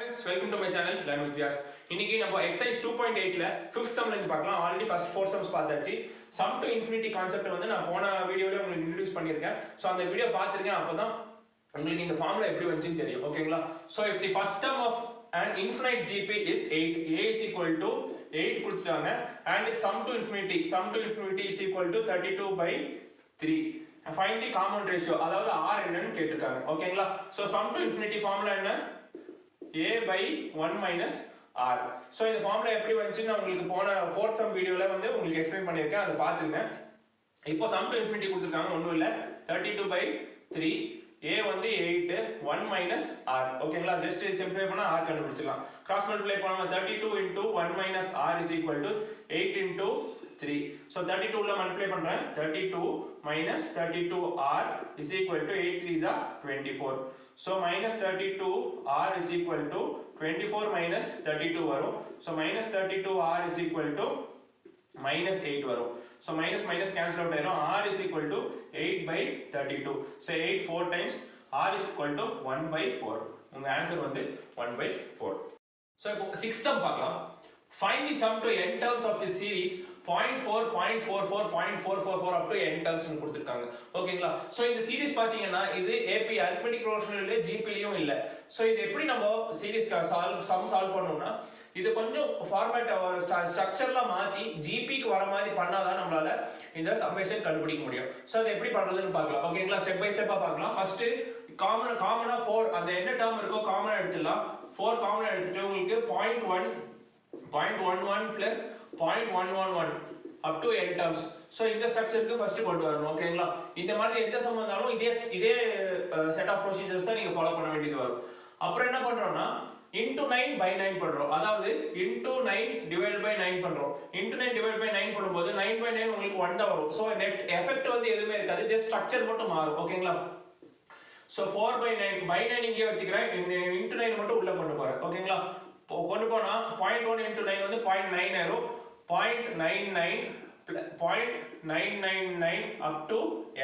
friends, welcome to my channel Learn with Vyas. இன்னைக்கு நம்ம exercise 2.8ல 5th sum ல இருந்து பார்க்கலாம். ஆல்ரெடி first 4 sums பார்த்தாச்சு. sum to infinity கான்செப்ட் வந்து நான் போன வீடியோல உங்களுக்கு இன்ட்ரோ듀ஸ் பண்ணிருக்கேன். சோ அந்த வீடியோ பார்த்திருக்கேன் அப்பதான் உங்களுக்கு இந்த ஃபார்முலா எப்படி வந்துச்சுன்னு தெரியும். ஓகேங்களா? So if the first term of an infinite GP is 8, a is equal to 8 கொடுத்துட்டாங்க and sum to infinity is equal to 32 by 3. Find the common ratio, அதாவது r என்னன்னு கேட்டிருக்காங்க. ஓகேங்களா? So sum to infinity formula என்ன? a by 1 minus r. So இந்த formula எப்படி வந்துச்சுன்னு நான் உங்களுக்கு போன 4th sum வீடியோல வந்து உங்களுக்கு எக்ஸ்பிளைன் பண்ணிருக்கேன், அதை பாத்துங்க. இப்போ sum to infinity கொடுத்திருக்காங்க, ஒண்ணும் இல்ல 32 by 3, a வந்து 8, 1 minus r. ஓகேங்களா? ஜஸ்ட் சிம்பிளை பண்ணா r கண்டுபிடிச்சிடலாம். கிராஸ் மல்டிப்ளை பண்ணா 32 into 1 minus r is equal to 8 into 3. So 32 ல மல்டிப்ளை பண்றேன், 32 minus 32r is equal to 8 3s are 24. So minus 32r is equal to 24 minus 32 வரும். So minus 32r is equal to minus 8 வரும். So minus minus cancel out ஆயிரும். r is equal to 8 by 32. So 8 4 times, r is equal to 1 by 4. உங்க answer வந்து 1 by 4. So இப்போ 6th sum பார்க்கலாம். Find the sum to n terms of the series 0.4, 0.44, 0.444 up to n terms னு கொடுத்திருக்காங்க. ஓகேங்களா? So இந்த series பாத்தீங்கன்னா இது AP arithmetic progression இல்ல GP லயும் இல்ல. சோ இது எப்படி நம்ம சீரிஸ் சால்வ் பண்ணனும்னா இது கொஞ்சம் ஃபார்மேட் ஸ்ட்ரக்சர்ல மாத்தி GP க்கு வர மாதிரி பண்ணாதான் நம்மளால இந்த சம்மேஷன் கண்டுபிடிக்க முடியும். சோ அது எப்படி பண்றதுன்னு பார்க்கலாம். ஓகேங்களா? ஸ்டெப் பை ஸ்டெப்பா பார்க்கலாம். ஃபர்ஸ்ட் காமனா 4 அந்த என்ன டேர்ம் இருக்கோ காமனா எடுத்துடலாம். 4 காமனா எடுத்துட்டு உங்களுக்கு 0.11 plus 0.111 up to n terms. So இந்த ஸ்ட்ரக்சருக்கு ஃபர்ஸ்ட் கொண்டு வரணும். ஓகேங்களா? இந்த மாதிரி எந்த சம் வந்தாலும் இதே செட் ஆஃப் ப்ரொசீஜர்ஸ் தான் நீங்க ஃபாலோ பண்ண வேண்டியது வரும். அப்புறம் என்ன பண்றோம்னா into 9 by 9 பண்றோம். அதாவது into 9 divided by 9 பண்றோம். into 9 divided by 9 பண்ணும்போது 9 by 9 உங்களுக்கு 1 தான் வரும். So net எஃபெக்ட் வந்து எதுவுமே இருக்காது, ஜஸ்ட் ஸ்ட்ரக்சர் மட்டும் மாறும். ஓகேங்களா? So 4 by 9 by 9 இங்கே வச்சுக்கிறேன், into 9 மட்டும் உள்ள கொண்டு போறேன். ஓகேங்களா? கொண்டு போனா 0.1 into 9 வந்து 0.9 ஆயிரும். 0.999 up to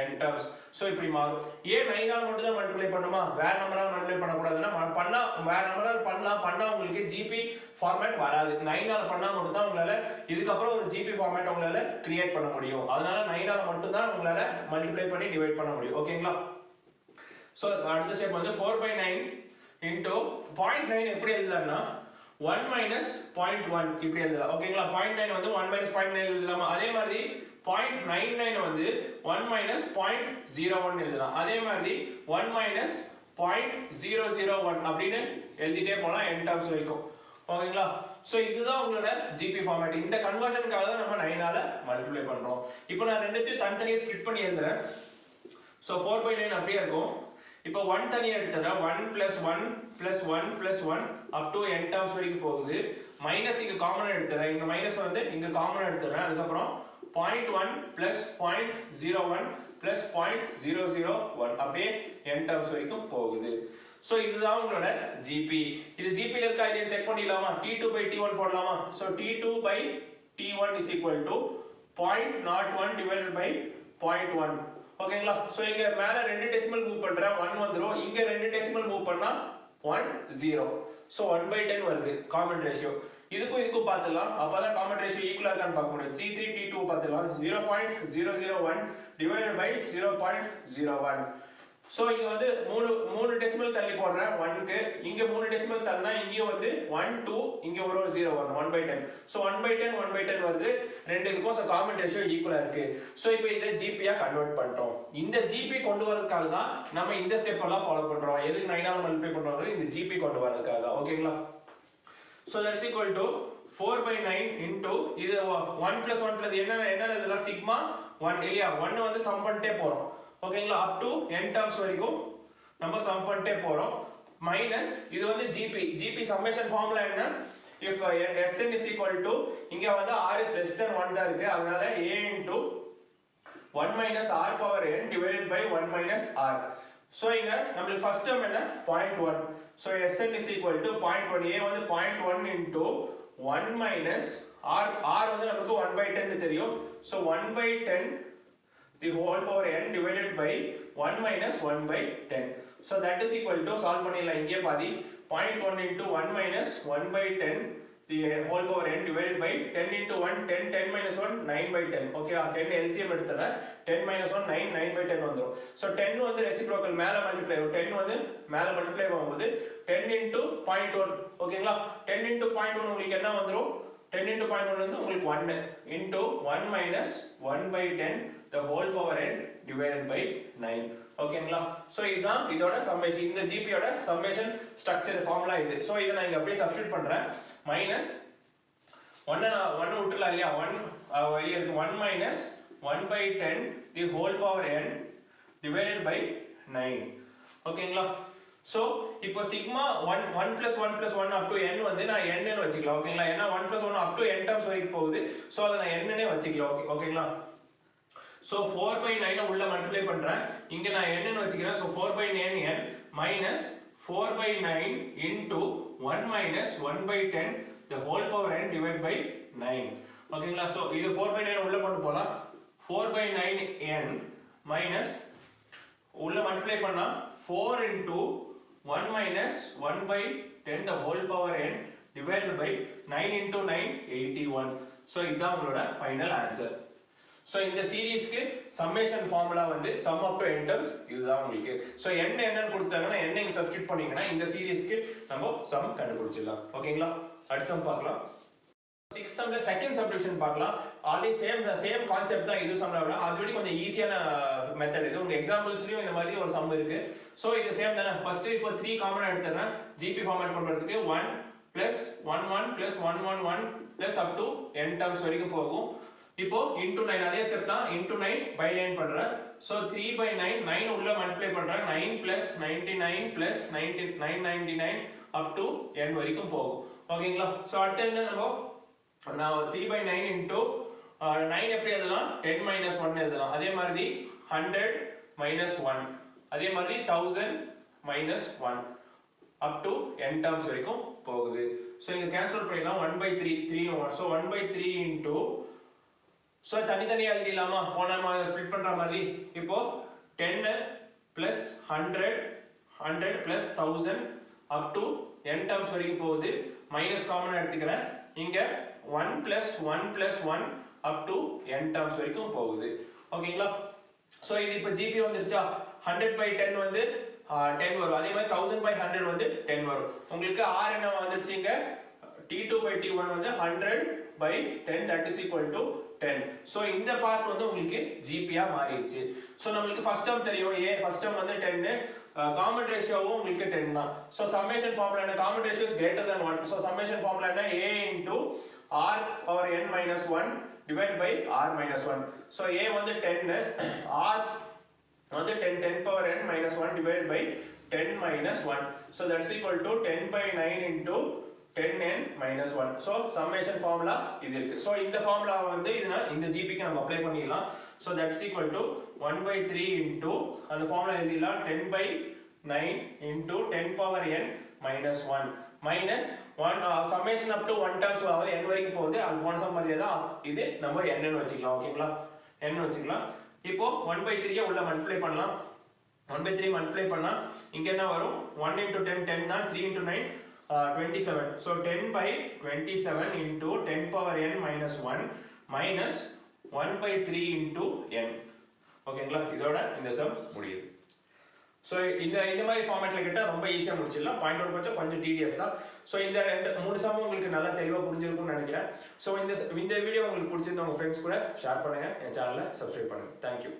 n terms. So இப்படி மாறும். ஏன் 9 ஆல் மட்டும் தான் மல்டிப்ளை பண்ணுமா, வேற நம்பரால மல்டிப்ளை பண்ண கூடாதுன்னா பண்ணா வேற நம்பரால பண்ணா உங்களுக்கு GP ஃபார்மேட் வராது. 9 ஆல பண்ணா மட்டும் தான் உங்களால இதுக்கு அப்புறம் ஒரு GP ஃபார்மேட் உங்களால கிரியேட் பண்ண முடியும். அதனால 9 ஆல மட்டும் தான் உங்களால மல்டிப்ளை பண்ணி டிவைட் பண்ண முடியும். ஓகேங்களா? சோ அடுத்த ஸ்டெப் வந்து 4 by 9 into 0.9 எப்படி எழுதலாம்னா 1 minus 0.1 இப்படி எழுதலாம். ஓகேங்களா? 0.9 வந்து 1 minus 0.9 எழுதலாமா? அதே மாதிரி 0.99 வந்து 1 minus 0.01 எழுதலாம். அதே மாதிரி 1 minus 0.001 அப்படின்னு எழுதிட்டே போலாம் n terms வரைக்கும். ஓகேங்களா? சோ இதுதான் உங்களோட GP ஃபார்மேட். இந்த கன்வர்ஷனுக்காக தான் நம்ம 9 ஆல மல்டிப்ளை பண்றோம். இப்போ நான் ரெண்டுத்தையும் தனித்தனியா ஸ்ப்ளிட் பண்ணி எழுதுறேன். சோ 4 by 9 அப்படியே இருக்கும். இப்போ 1 தனியா எடுத்துறேன். 1 plus 1 plus 1 plus 1 up to n terms வரைக்கும் போகுது. மைனஸ் இங்க காமனா எடுத்துறேன். இங்க மைனஸ் வந்து இங்க காமனா எடுத்துறேன். அதுக்கு அப்புறம் 0.1 plus 0.01 plus 0.001 அப்படியே n terms வரைக்கும் போகுது. சோ இதுதான் உங்களோட GP. இது GP ல இருக்கா இல்லையா செக் பண்ணிடலாமா? T2 by T1 போடலாமா? So T2 by T1 is equal to 0.01 divided by 0.1. ஓகேங்களா? சோ இங்க மேல ரெண்டு டெசிமல் மூவ் பண்றேன், 1 வந்துரும். இங்க ரெண்டு டெசிமல் மூவ் பண்ணா 1 0. சோ 1 by 10 வருது காமன் ரேஷியோ. இதுக்கும் பார்த்துடலாம். அப்பதான் காமன் ரேஷியோ ஈக்குவலா இருக்கான்னு பார்க்க முடியும். 33 T2 பார்த்துடலாம். 0.001 divided by 0.01. சோ இங்க வந்து மூணு டெசிமல் தள்ளி போடுறேன் 1 க்கு. இங்க 3 டெசிமல் தள்ளனா இங்கேயும் வந்து 1 2 இங்க ஒரு 0 வரும் 1 by 10. சோ 1 by 10 1 by 10 வருது. ரெண்டு இதுக்கும் சோ காமன் ரேஷியோ ஈக்குவலா இருக்கு. சோ இப்போ இத GP யா கன்வர்ட் பண்ணிட்டோம். இந்த GP கொண்டு வரதுக்காக தான் நம்ம இந்த ஸ்டெப் எல்லாம் ஃபாலோ பண்றோம். எதுக்கு 9 ஆல மல்டிப்ளை பண்றோம்னா இந்த GP கொண்டு வரதுக்காக தான். ஓகேங்களா? So that's equal to 4 by 9 into இது 1 plus 1 plus என்ன இதெல்லாம் சிக்மா 1 இல்லையா? 1 வந்து சம் பண்ணிட்டே போறோம். ஓகேங்களா? up to n terms வரைக்கும் நம்ம சம் பண்ணிட்டே போறோம். மைனஸ் இது வந்து GP சம்மேஷன் ஃபார்முலா என்ன? if Sn is equal to இங்க வந்து r is less than 1 தான் இருக்கு. அதனால a into 1 minus r power n divided by 1 minus r. So இங்க நமக்கு ஃபர்ஸ்ட் டேர்ம் என்ன 0.1. So Sn is equal to 0.1. a வந்து 0.1 into 1 minus r வந்து நமக்கு 1 by 10 தெரியும். So 1 by 10 the whole power n divided by 1 minus 1 by 10. So that is equal to solve பண்ணிடலாம். இங்கே பாதி 0.1 into 1 minus 1 by 10 the whole power n divided by 10 into 1 10 10 minus 1 9 by 10 okay 10 LCM எடுத்துறேன் 10 minus 1 9 9 by 10 வந்துரும் so 10 வந்து reciprocal மேல multiply ஆகும் 10 வந்து மேல மல்டிப்ளை ஆகும்போது 10 into 0.1 ஓகேங்களா 10 into 0.1 உங்களுக்கு என்ன வந்துரும் 10 into 0.1 வந்து உங்களுக்கு 1 into 1 minus 1 by 10 the whole power n divided by 9 ஓகேங்களா சோ இதுதான் இதோட சம்மேஷன் இந்த GP யோட சம்மேஷன் ஸ்ட்ரக்சர் ஃபார்முலா இது சோ இத நான் இங்க அப்படியே சப்ஸ்டிட்யூட் பண்றேன் மைனஸ் 1 விட்டுறலாம் இல்லையா 1 வெளிய இருக்கு 1 minus 1 by 10 the whole power n divided by 9 ஓகேங்களா சோ இப்போ sigma 1 plus 1 plus 1 up to n வந்து நான் n ன்னு வச்சுக்கலாம் ஓகேங்களா ஏன்னா 1 plus 1 up to n terms வரைக்கும் போகுது சோ அத நான் n ன்னே வச்சுக்கலாம் ஓகேங்களா so 4 by 9 உள்ள மல்டிப்ளை பண்றேன் இங்க நான் n ன்னு வச்சுக்கிறேன் so 4 by 9 n minus 4 by 9 into 1 minus 1 by 10 the whole power n divided by 9 ஓகேங்களா so இது 4 by 9 உள்ள கொண்டு போலாம் 4 by 9 n minus உள்ள மல்டிப்ளை பண்ணா 4 into 1 minus 1 by 10 the whole power n divided by 9 into 9 81 so இதான் உங்களோட final answer so இந்த சீரிஸ்க்கு சம்மேஷன் ஃபார்முலா வந்து sum up to n terms இதுதான் உங்களுக்கு சோ n என்னன்னு கொடுத்தாங்கன்னா n இங்க சப்ஸ்டிட்யூட் பண்ணீங்கன்னா இந்த சீரிஸ்க்கு நம்ம சம் கண்டுபிடிச்சிடலாம் ஓகேங்களா அடுத்த சம் பார்க்கலாம் 6th சம்ல செகண்ட் சப்டிவிஷன் பார்க்கலாம் ஆல்ரெடி சேம் கான்செப்ட் தான் இது சம்ல விட அது விட கொஞ்சம் ஈஸியான மெத்தட் இது உங்க எக்ஸாம்பிள்ஸ்லயும் இந்த மாதிரி ஒரு சம் இருக்கு சோ இது சேம் தான ஃபர்ஸ்ட் இப்போ 3 காமனா எடுத்துறேன் GP ஃபார்மட் பண்றதுக்கு 1 plus 1 1 plus 1 1 1 plus up to n terms வரைக்கும் போகும் இப்போ into 9 அதே ஸ்டெப் தான் into 9 by 9 பண்றேன் so 3 by 9 9 உள்ள மல்டிப்ளை பண்றேன் 9 plus 99 plus 999 up to n வரைக்கும் போகும் ஓகேங்களா சோ அடுத்து என்ன நான் 3 by 9 into 9 எப்படி எழுதலாம் 10 minus 1 எழுதலாம் அதே மாதிரி 100 minus 1 அதே மாதிரி 1000 minus 1 up to n terms வரைக்கும் போகுது சோ இங்க கேன்சல் பண்ணிடலாம் 1 by 3 3 so 1 by 3 into so தனித்தனியா எழுதிடலாமா போன மாதிரி ஸ்ப்ளிட் பண்ற மாதிரி இப்போ 10 plus 100 plus 1000 up to n terms வரைக்கும் போகுது மைனஸ் காமனா எடுத்துக்கிறேன் இங்க 1 plus 1 plus 1 up to n terms வரைக்கும் போகுது ஓகேங்களா சோ இது இப்போ GP வந்துருச்சா 100 by 10 வந்து 10 வரும் அதே மாதிரி 1000 by 100 வந்து 10 வரும் உங்களுக்கு r என்ன வந்துருச்சுங்க t2 by t1 வந்து 100 by 10 that is equal to 10 so இந்த பார்ட் வந்து உங்களுக்கு GP ஆ மாறிடுச்சு so நமக்கு ஃபர்ஸ்ட் டேர்ம் தெரியும் a ஃபர்ஸ்ட் டேர்ம் வந்து 10 காமன் ரேஷியோவும் உங்களுக்கு 10 தான் so summation formula என்ன common ratio is greater than 1 so summation formula என்ன a into r power n minus 1 divided by r minus 1 so a வந்து 10 r வந்து 10 power n minus 1 divided by 10 minus 1 so that's equal to 10 by 9 into 10n minus 1 so summation formula இது இருக்கு so இந்த formula வந்து இந்த GP க்கு நம்ம apply பண்ணிடலாம் so that's equal to 1 by 3 into அந்த formula எழுதிடலாம் 10 by 9 into 10 power n minus 1 minus 1 summation up to 1 terms அதாவது n வரைக்கும் போகுது அது போன சம் மாதிரியே தான் இது நம்ம n ன்னு வச்சுக்கலாம் ஓகேங்களா n வச்சுக்கலாம் இப்போ 1 by 3 உள்ள மல்டிப்ளை பண்ணலாம் 1 by 3 மல்டிப்ளை பண்ணா இங்க என்ன வரும் 1 into 10 10 தான் 3 into 9 27 so 10 by 27 into 10 power n minus 1 minus 1 by 3 into n ஓகேங்களா இதோட இந்த சம் முடியுது so இந்த மாதிரி ஃபார்மட்ல கேட்டா ரொம்ப ஈஸியா முடிச்சிடலாம் பாயிண்ட் அவுட் கொஞ்சம் tedious தான் so இந்த மூணு சம் உங்களுக்கு நல்லா தெளிவா புரிஞ்சிருக்கும்னு நினைக்கிறேன் so இந்த வீடியோ உங்களுக்கு பிடிச்சிருந்தா உங்க फ्रेंड्स கூட ஷேர் பண்ணுங்க என் சேனலை சப்ஸ்கிரைப் பண்ணுங்க thank you